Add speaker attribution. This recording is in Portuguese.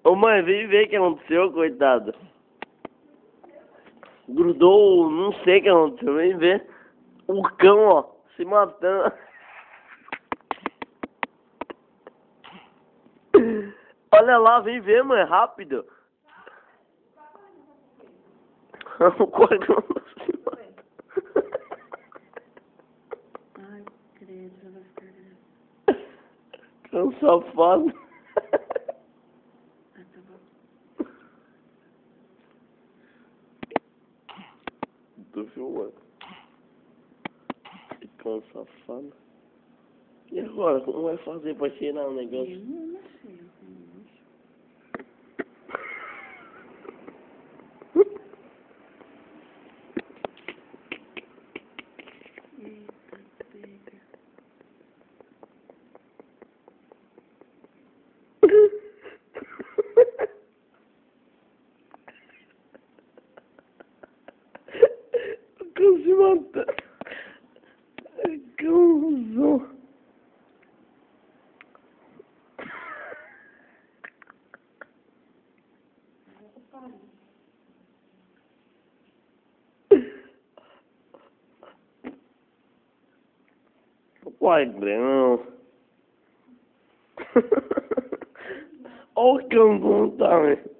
Speaker 1: Ô mãe, vem ver o que aconteceu, coitado. Grudou, não sei o que aconteceu, vem ver. O cão, ó, se matando. Olha lá, vem ver, mãe, rápido. O cordão se mata.
Speaker 2: Ai, credo,
Speaker 1: Cão safado. Tô filmando. Que cão safado. E agora, como vai fazer pra tirar o negócio?
Speaker 2: Eu não sei. Eita, pega.
Speaker 1: O cão se mata. Cãozão. Uai, Breno. Olha o cão como tá, velho.